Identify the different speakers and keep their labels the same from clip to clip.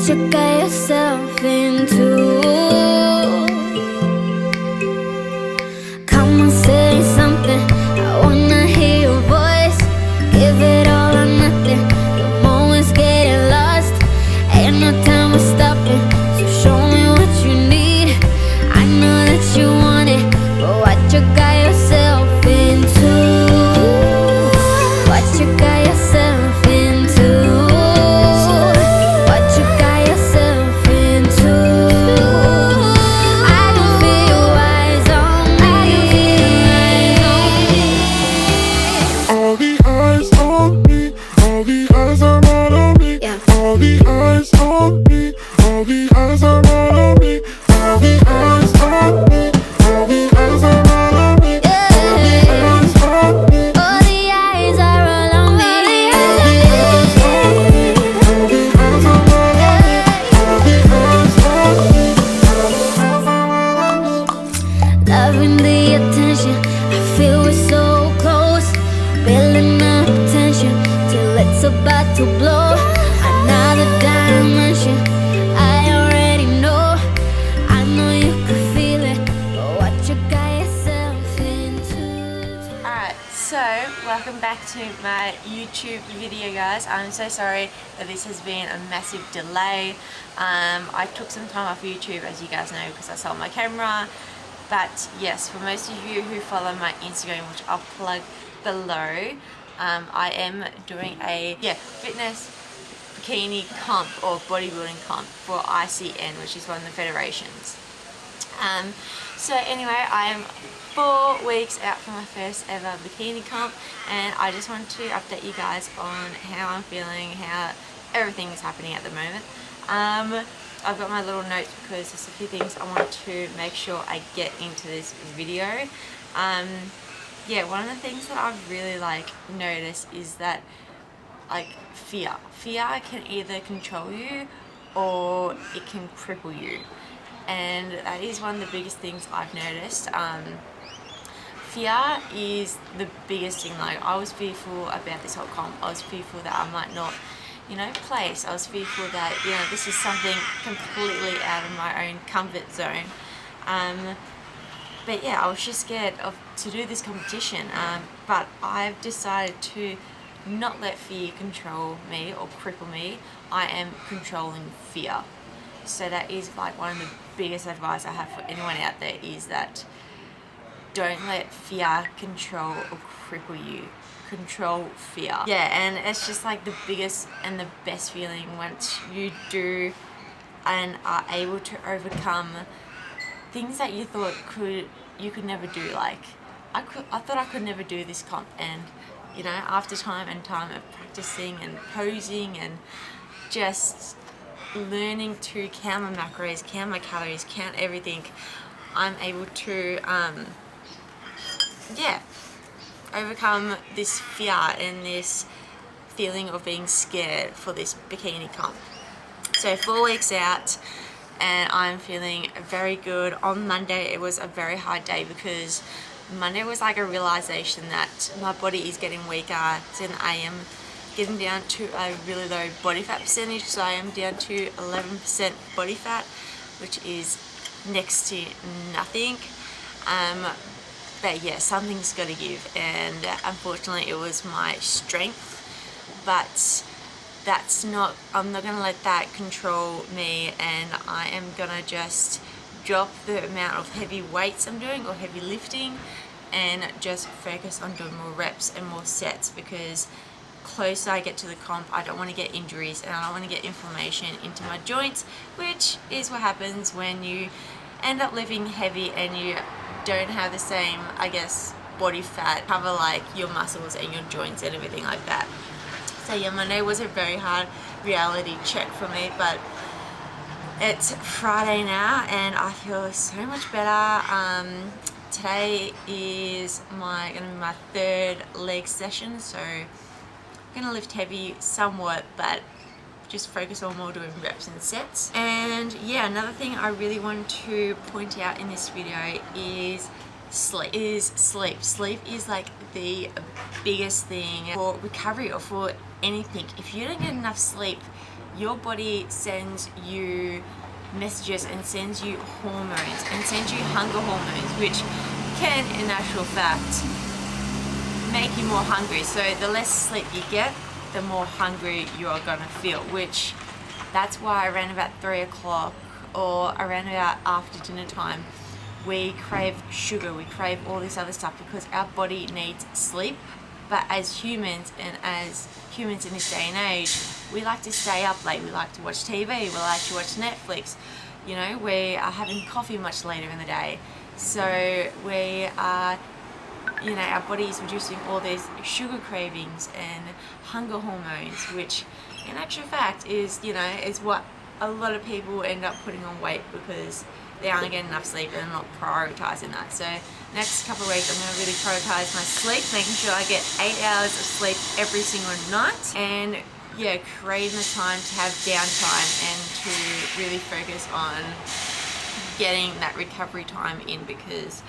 Speaker 1: you got yourself into? Come on, say something. I wanna hear your voice. Give it all or nothing. The moment's getting lost. Ain't no time for stopping. So show me what you need. I know that you want it, but what you got yourself into? What you got yourself into? What you got yourself into? I can feel your eyes on me.
Speaker 2: All the eyes on me, all the eyes are all on me.
Speaker 1: Yeah.
Speaker 2: All the eyes on me, all the eyes are all on me. All the eyes on me, all the eyes are all on me. All the eyes on me,
Speaker 1: All the eyes are all on me.
Speaker 2: all the eyes on me, all the eyes are all on me. All the eyes on me, all the eyes are all on me.
Speaker 1: Loving the attention, I feel we're so close. Building up tension till it's about to blow. Another dimension, I already know. I know you can feel it, but what you got yourself into?
Speaker 3: Alright, so welcome back to my YouTube video, guys. I'm so sorry that this has been a massive delay. I took some time off YouTube, as you guys know, because I sold my camera. But yes, for most of you who follow my Instagram, which I'll plug below, I am doing a fitness bikini comp or bodybuilding comp for ICN, which is one of the federations. So anyway, I am 4 weeks out from my first ever bikini comp, and I just want to update you guys on how I'm feeling, how everything is happening at the moment. I've got my little notes because there's a few things I want to make sure I get into this video. Yeah, one of the things that I've really noticed is that fear can either control you or it can cripple you, and that is one of the biggest things I've noticed. Fear is the biggest thing. I was fearful about this whole comp. I was fearful that I might not place. I was fearful that this is something completely out of my own comfort zone. But yeah, I was just scared to do this competition, but I've decided to not let fear control me or cripple me. I am controlling fear. So that is one of the biggest advice I have for anyone out there, is that don't let fear control or cripple you. Control fear. Yeah, and it's just the biggest and the best feeling once you do and are able to overcome things that you thought you could never do. I thought I could never do this comp, and after time and time of practicing and posing and just learning to count my macros, count my calories, count everything, I'm able to overcome this fear and this feeling of being scared for this bikini comp. So 4 weeks out, and I'm feeling very good. On Monday it was a very hard day because Monday was a realization that my body is getting weaker, and I am getting down to a really low body fat percentage. So I am down to 11% body fat, which is next to nothing. But yeah, something's got to give, and unfortunately it was my strength. But I'm not going to let that control me, and I am going to just drop the amount of heavy weights I'm doing or heavy lifting and just focus on doing more reps and more sets, because closer I get to the comp, I don't want to get injuries and I don't want to get inflammation into my joints, which is what happens when you end up lifting heavy and you don't have the same, body fat cover your muscles and your joints and everything like that. So yeah, Monday was a very hard reality check for me, but it's Friday now and I feel so much better. Today is gonna be my 3rd leg session, so I'm gonna lift heavy somewhat, but just focus on more doing reps and sets. And yeah, another thing I really want to point out in this video is sleep. Sleep is the biggest thing for recovery or for anything. If you don't get enough sleep, your body sends you messages and sends you hormones and sends you hunger hormones, which can in actual fact make you more hungry. So the less sleep you get, the more hungry you're gonna feel, which that's why around about 3 o'clock or around about after dinner time we crave sugar, we crave all this other stuff, because our body needs sleep. But as humans, and as humans in this day and age, we like to stay up late, we like to watch TV, we like to watch Netflix, you know, we are having coffee much later in the day. So we are, you know, our body is producing all these sugar cravings and hunger hormones, which in actual fact is, you know, is what a lot of people end up putting on weight, because they aren't getting enough sleep and they're not prioritizing that. So next couple of weeks I'm going to really prioritize my sleep, making sure I get 8 hours of sleep every single night, and yeah, creating the time to have downtime and to really focus on getting that recovery time in, because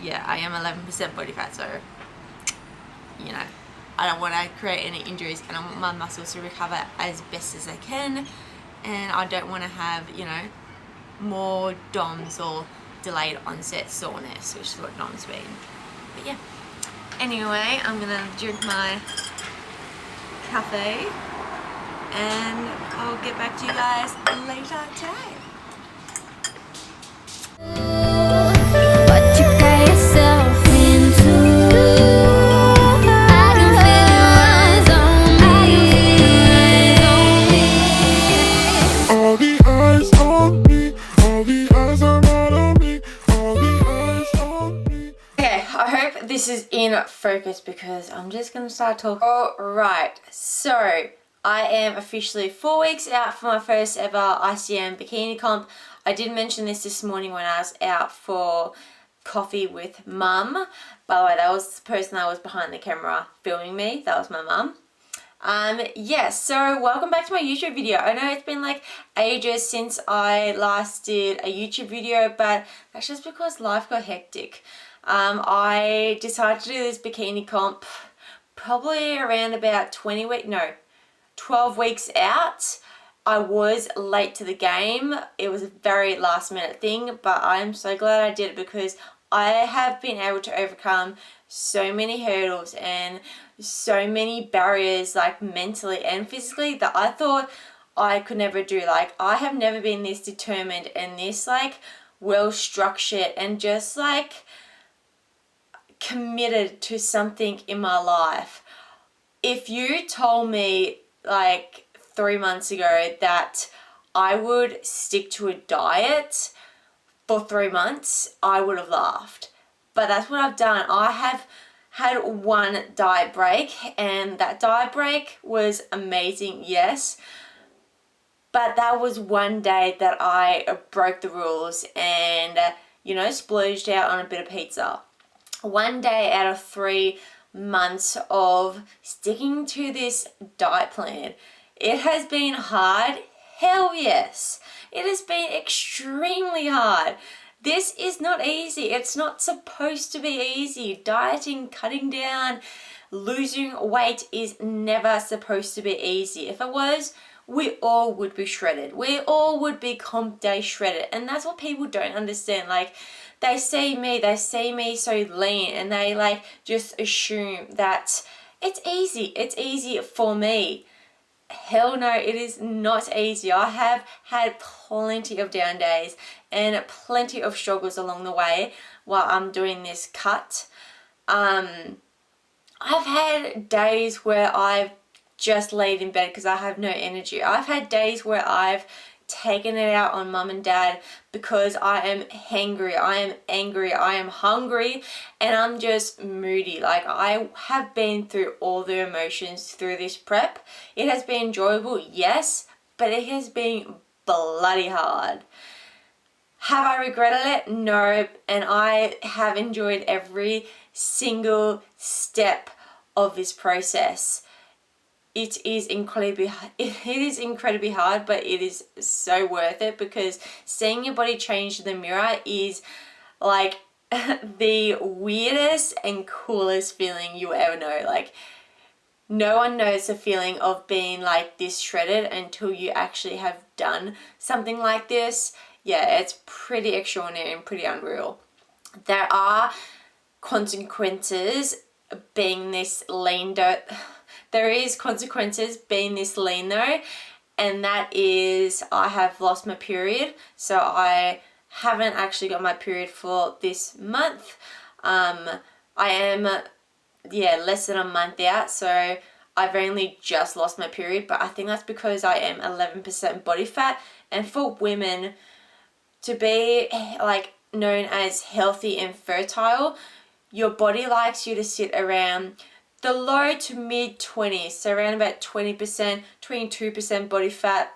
Speaker 3: yeah, I am 11% body fat, so you know, I don't want to create any injuries, and I want my muscles to recover as best as they can, and I don't want to have, you know, more DOMS or delayed onset soreness, which is what DOMS mean. But yeah, anyway, I'm gonna drink my cafe and I'll get back to you guys later today.
Speaker 1: What you got yourself into? I can feel it runs on me.
Speaker 2: All the eyes on me, all the eyes are all on me, all the eyes on me.
Speaker 3: Okay, I hope this is in focus, because I'm just gonna start talking. Alright, so I am officially 4 weeks out for my first ever ICN Bikini Comp. I did mention this morning when I was out for coffee with Mum. By the way, that was the person that was behind the camera filming me. That was my mum. Yes, so welcome back to my YouTube video. I know it's been like ages since I last did a YouTube video, but that's just because life got hectic. I decided to do this bikini comp probably around about 12 weeks out. I was late to the game. It was a very last minute thing, but I'm so glad I did it, because I have been able to overcome so many hurdles and so many barriers, like mentally and physically, that I thought I could never do. Like, I have never been this determined and this like well structured and just like committed to something in my life. If you told me like 3 months ago that I would stick to a diet for 3 months, I would have laughed. But that's what I've done. I have had one diet break, and that diet break was amazing, yes. But that was one day that I broke the rules and, you know, splurged out on a bit of pizza. One day out of 3 months of sticking to this diet plan. It has been hard. Hell yes. It has been extremely hard. This is not easy. It's not supposed to be easy. Dieting, cutting down, losing weight is never supposed to be easy. If it was, we all would be shredded. We all would be comp day shredded. And that's what people don't understand. Like, they see me so lean, and they like just assume that it's easy. It's easy for me. Hell no, it is not easy. I have had plenty of down days and plenty of struggles along the way while I'm doing this cut. I've had days where I've just laid in bed because I have no energy. I've had days where I've taken it out on mum and dad because I am hangry, I am angry, I am hungry, and I'm just moody. Like, I have been through all the emotions through this prep. It has been enjoyable, yes, but it has been bloody hard. Have I regretted it? No, and I have enjoyed every single step of this process. It is incredibly hard, but it is so worth it, because seeing your body change in the mirror is like the weirdest and coolest feeling you ever know. Like, no one knows the feeling of being like this shredded until you actually have done something like this. Yeah, it's pretty extraordinary and pretty unreal. There are consequences being this lean though. There is consequences being this lean though, and that is I have lost my period. So I haven't actually got my period for this month. I am less than a month out, so I've only just lost my period, but I think that's because I am 11% body fat, and for women to be like known as healthy and fertile, your body likes you to sit around the low to mid 20s, so around about 20%, 22% body fat.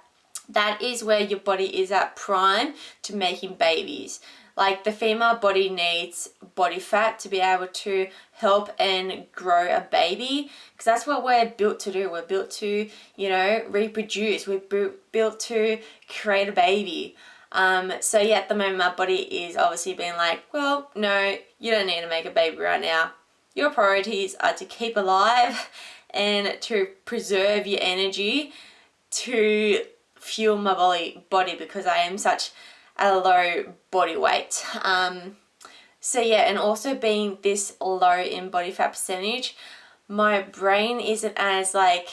Speaker 3: That is where your body is at prime to making babies. Like the female body needs body fat to be able to help and grow a baby, because that's what we're built to do. We're built to, you know, reproduce. We're built to create a baby. So yeah, at the moment my body is obviously being like, well, no, you don't need to make a baby right now. Your priorities are to keep alive and to preserve your energy to fuel my body because I am such a low body weight. So yeah, and also being this low in body fat percentage, my brain isn't as like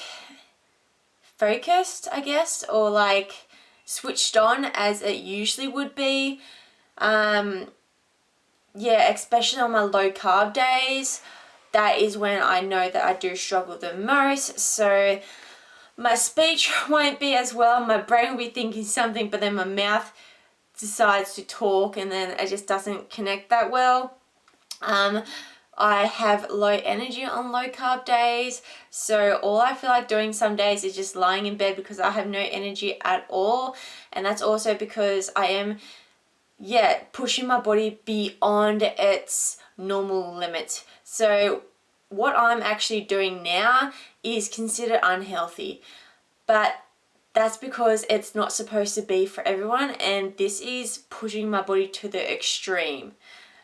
Speaker 3: focused, I guess, or like switched on as it usually would be. Yeah, especially on my low carb days, that is when I know that I do struggle the most. So my speech won't be as well, my brain will be thinking something, but then my mouth decides to talk and then it just doesn't connect that well. I have low energy on low carb days, so all I feel like doing some days is just lying in bed because I have no energy at all. And that's also because I am pushing my body beyond its normal limit. So what I'm actually doing now is considered unhealthy, but that's because it's not supposed to be for everyone, and this is pushing my body to the extreme.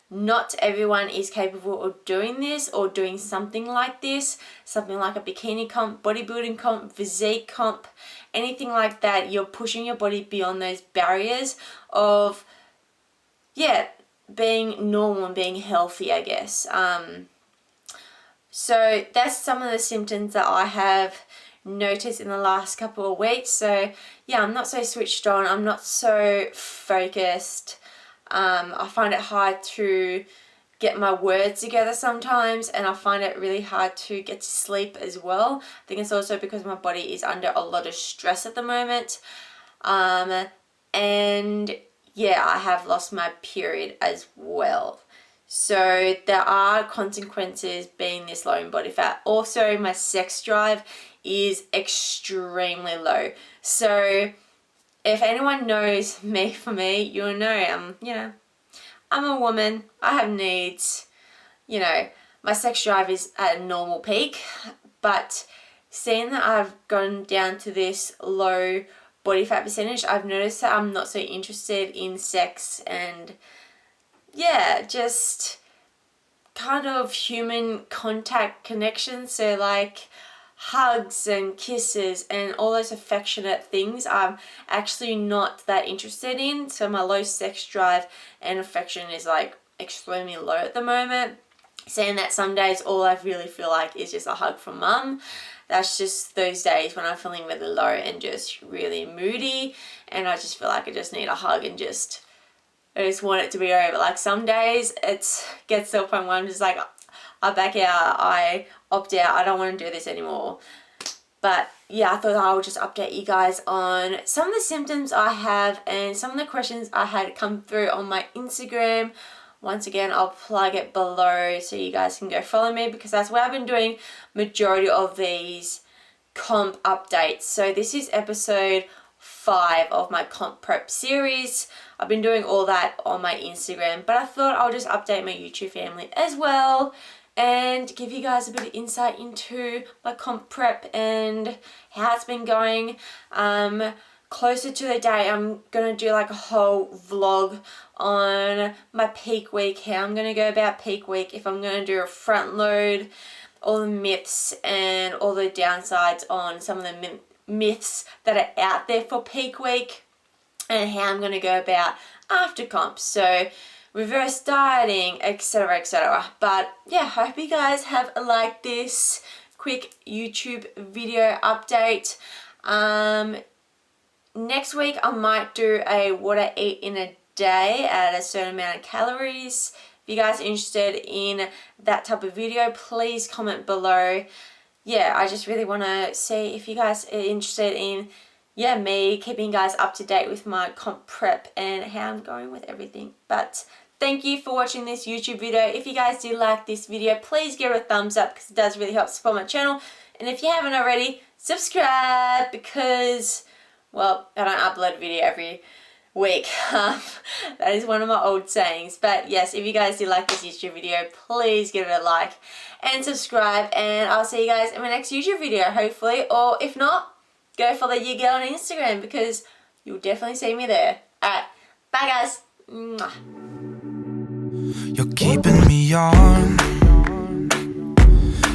Speaker 3: Not everyone is capable of doing this or doing something like this, something like a bikini comp, bodybuilding comp, physique comp, anything like that. You're pushing your body beyond those barriers of being normal and being healthy, I guess. So that's some of the symptoms that I have noticed in the last couple of weeks. So yeah, I'm not so switched on, I'm not so focused. I find it hard to get my words together sometimes, and I find it really hard to get to sleep as well. I think it's also because my body is under a lot of stress at the moment. And yeah, I have lost my period as well. So there are consequences being this low in body fat. Also, my sex drive is extremely low. So if anyone knows me, you'll know I'm a woman. I have needs. My sex drive is at a normal peak, but seeing that I've gone down to this low body fat percentage, I've noticed that I'm not so interested in sex and just kind of human contact connection. So like hugs and kisses and all those affectionate things I'm actually not that interested in. So my low sex drive and affection is like extremely low at the moment. Saying that, some days all I really feel like is just a hug from mum. That's just those days when I'm feeling really low and just really moody, and I just feel like I just need a hug and I just want it to be over. Like some days it gets to a point where I'm just like, I back out, I opt out, I don't want to do this anymore. But yeah, I thought I would just update you guys on some of the symptoms I have and some of the questions I had come through on my Instagram. Once again, I'll plug it below so you guys can go follow me, because that's where I've been doing majority of these comp updates. So this is episode 5 of my comp prep series. I've been doing all that on my Instagram, but I thought I'll just update my YouTube family as well and give you guys a bit of insight into my comp prep and how it's been going. Closer to the day, I'm going to do like a whole vlog on my peak week, how I'm going to go about peak week, if I'm going to do a front load all the myths and all the downsides on some of the myths that are out there for peak week, and how I'm going to go about after comps. So reverse dieting, etc, etc. But yeah, hope you guys have liked this quick YouTube video update. Next week I might do a what I eat in a day at a certain amount of calories. If you guys are interested in that type of video, please comment below. Yeah, I just really want to see if you guys are interested in me keeping you guys up to date with my comp prep and how I'm going with everything. But thank you for watching this YouTube video. If you guys do like this video, please give it a thumbs up because it does really help support my channel. And if you haven't already, subscribe because, well, I don't upload a video every week. That is one of my old sayings. But yes, if you guys do like this YouTube video, please give it a like and subscribe. And I'll see you guys in my next YouTube video, hopefully. Or if not, go follow your girl on Instagram because you'll definitely see me there. Alright, bye guys. Mwah.
Speaker 2: You're keeping me on.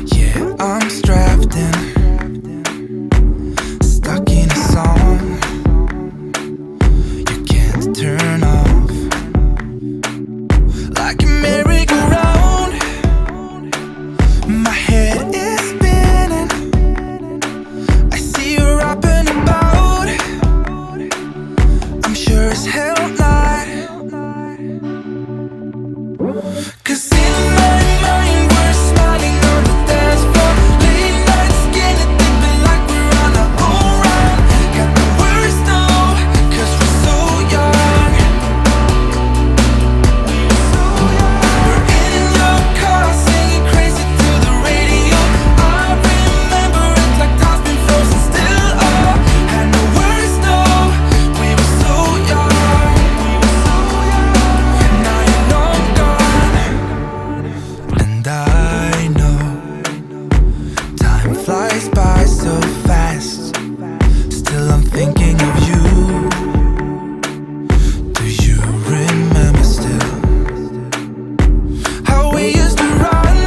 Speaker 2: Yeah, I'm strapped in, stuck in a song you can't turn off. Like a merry-go-round, my head is spinning. I see you rapping about, I'm sure as hell not. 'Cause in my mind we're smiling on the dance floor, late nights getting dipping like we're on a whole run. Got the words now, 'cause we're so young. We're in your car singing crazy to the radio. I remember it like time's been frozen still. Oh, had no words, no, we were so young. Now you're long gone, and I know time flies by so fast. Still I'm thinking of you. Do you remember still how we used to run?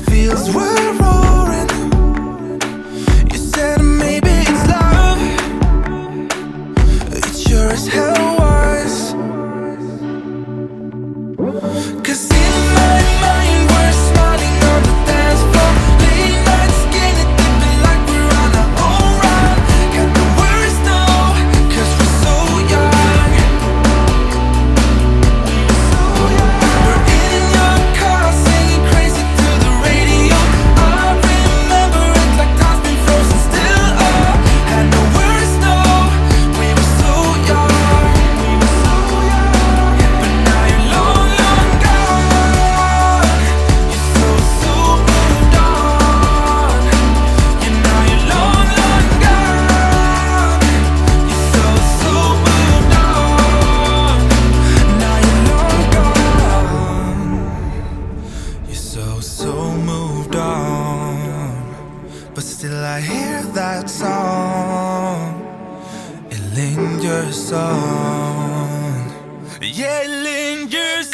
Speaker 2: Fields were roaring. You said maybe it's love. It sure as hell was. 'Cause in my mind we're smiling on the dance floor, late nights getting dipping like we're on a whole run. Got the words now, 'cause we're so young. We're in your car singing crazy to the radio. I remember it like time's been frozen still. Oh, had no words, no, we were so young. But now you're long, long gone. You're so, so moved on. Yeah, now you're long, long gone. You're so, so moved on. Now you're long gone. You're so, so moved on. But still I hear that song. It lingers on. Yeah, it lingers